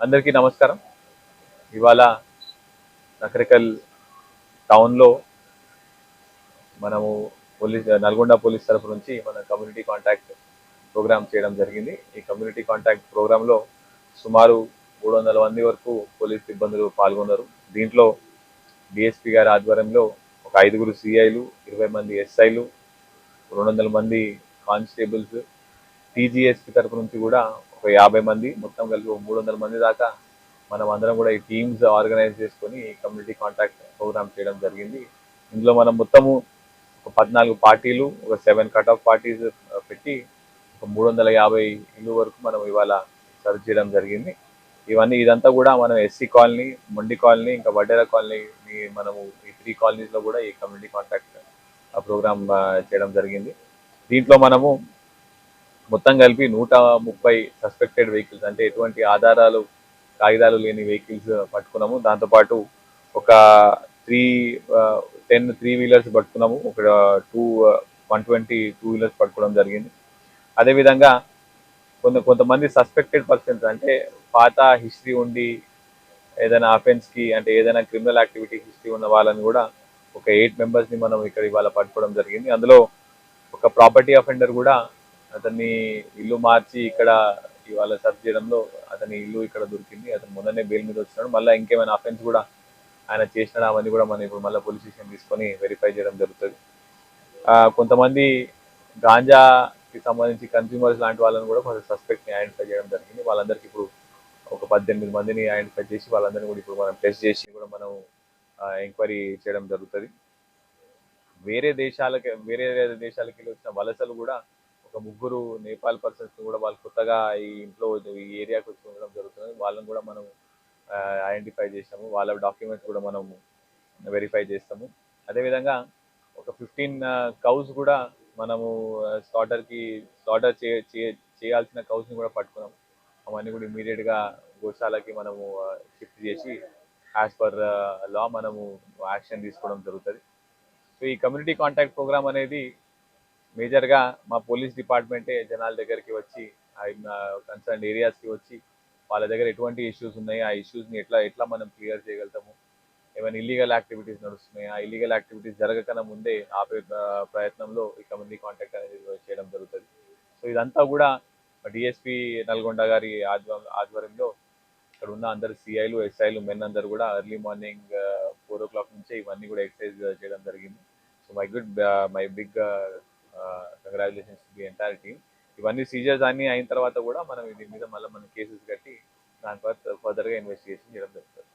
అందరికీ నమస్కారం. ఇవాళ నకరికల్ టౌన్‌లో మనము నల్గొండ పోలీస్ తరఫు నుంచి మన కమ్యూనిటీ కాంటాక్ట్ ప్రోగ్రామ్ చేయడం జరిగింది. ఈ కమ్యూనిటీ కాంటాక్ట్ ప్రోగ్రామ్‌లో సుమారు 300 మంది వరకు పోలీస్ సిబ్బందులు పాల్గొన్నారు. దీంట్లో డీఎస్పీ గారి ఆధ్వర్యంలో ఒక 5గురు సీఐలు, 20 మంది ఎస్ఐలు, 200 మంది కానిస్టేబుల్స్, టీజీఎస్పీ తరఫు నుంచి కూడా ఒక 50 మంది, మొత్తం కలిపి 300 మంది దాకా మనం అందరం కూడా ఈ టీమ్స్ ఆర్గనైజ్ చేసుకొని కమ్యూనిటీ కాంటాక్ట్ ప్రోగ్రామ్ చేయడం జరిగింది. ఇందులో మనం మొత్తము ఒక 14 పార్టీలు, ఒక 7 కట్ ఆఫ్ పార్టీస్ పెట్టి ఒక 350 ఇల్లు వరకు మనం ఇవాళ సర్వ్ చేయడం జరిగింది. ఇదంతా కూడా మనం ఎస్సీ కాలనీ, మొండి కాలనీ, ఇంకా వడ్డెర కాలనీ మనము ఈ 3 కాలనీస్లో కూడా ఈ కమ్యూనిటీ కాంటాక్ట్ ప్రోగ్రామ్ చేయడం జరిగింది. దీంట్లో మనము మొత్తం కలిపి 130 సస్పెక్టెడ్ వెహికల్స్, అంటే ఎటువంటి ఆధారాలు కాగితాలు లేని వెహికల్స్ పట్టుకున్నాము. దాంతోపాటు ఒక 10 3 వీలర్స్ పట్టుకున్నాము, ఒక 120 2 వీలర్స్ పట్టుకోవడం జరిగింది. అదేవిధంగా కొంతమంది సస్పెక్టెడ్ పర్సన్స్, అంటే పాత హిస్టరీ ఉండి ఏదైనా అఫెన్స్కి, అంటే ఏదైనా క్రిమినల్ యాక్టివిటీ హిస్టరీ ఉన్న వాళ్ళని కూడా ఒక 8 మెంబర్స్ని మనం ఇక్కడ ఇవాళ పట్టుకోవడం జరిగింది. అందులో ఒక ప్రాపర్టీ అఫెండర్ కూడా అతన్ని ఇల్లు మార్చి ఇక్కడ ఇవాళ సర్చ్ చేయడంలో అతని ఇల్లు ఇక్కడ దొరికింది. అతను మొన్ననే బెయిల్ మీద వచ్చినాడు. మళ్ళీ ఇంకేమైనా అఫెన్స్ కూడా ఆయన చేసినాడు, అవన్నీ కూడా మనం ఇప్పుడు మళ్ళీ పోలీస్ స్టేషన్ తీసుకొని వెరిఫై చేయడం జరుగుతుంది. కొంతమంది గాంజాకి సంబంధించి కన్స్యూమర్స్ లాంటి వాళ్ళని కూడా కొంచెం సస్పెక్ట్ని ఐడెంటిఫై చేయడం జరిగింది. వాళ్ళందరికీ ఇప్పుడు ఒక 18 మందిని ఐడెంటిఫై చేసి వాళ్ళందరినీ కూడా ఇప్పుడు మనం టెస్ట్ చేసి కూడా మనం ఎంక్వైరీ చేయడం జరుగుతుంది. వేరే దేశాలకి వచ్చిన వలసలు కూడా ఒక 3 నేపాల్ పర్సన్స్ కూడా వాళ్ళు కొత్తగా ఈ ఇంట్లో ఈ ఏరియాకి వచ్చి ఉండడం జరుగుతుంది. వాళ్ళని కూడా మనం ఐడెంటిఫై చేసాము. వాళ్ళ డాక్యుమెంట్స్ కూడా మనం వెరిఫై చేస్తాము. అదేవిధంగా ఒక 15 కౌస్ కూడా మనము స్లాటర్ చేయాల్సిన కౌస్ని కూడా పట్టుకున్నాము. అవన్నీ కూడా ఇమీడియట్గా గోశాలకి మనము షిఫ్ట్ చేసి యాజ్ పర్ లా మనము యాక్షన్ తీసుకోవడం జరుగుతుంది. సో ఈ కమ్యూనిటీ కాంటాక్ట్ ప్రోగ్రామ్ అనేది మేజర్గా మా పోలీస్ డిపార్ట్మెంటే జనాల దగ్గరికి వచ్చి కన్సర్న్ ఏరియాస్కి వచ్చి వాళ్ళ దగ్గర ఎటువంటి ఇష్యూస్ ఉన్నాయి, ఆ ఇష్యూస్ని ఎట్లా మనం క్లియర్ చేయగలుగుతాము, ఏమైనా ఇల్లీగల్ యాక్టివిటీస్ నడుస్తున్నాయి, ఆ ఇల్లీగల్ యాక్టివిటీస్ జరగకన్నా ముందే ఆపే ప్రయత్నంలో ఈ కమ్యూనిటీ కాంటాక్ట్ అనేది చేయడం జరుగుతుంది. సో ఇదంతా కూడా డిఎస్పీ నల్గొండ గారి ఆధ్వర్యంలో ఇక్కడ ఉన్న అందరు సిఐలు, ఎస్ఐలు, మెన్ అందరు కూడా ఎర్లీ మార్నింగ్ 4 o'clock నుంచే ఇవన్నీ కూడా ఎక్సర్సైజ్ చేయడం జరిగింది. So my big congratulations to the entire team. ఇవన్నీ సీజర్స్ అన్ని అయిన తర్వాత కూడా మనం దీని మీద మళ్ళీ మనం కేసెస్ కట్టి దాని ఫర్దర్గా ఇన్వెస్టిగేషన్ చేయడం జరుగుతుంది.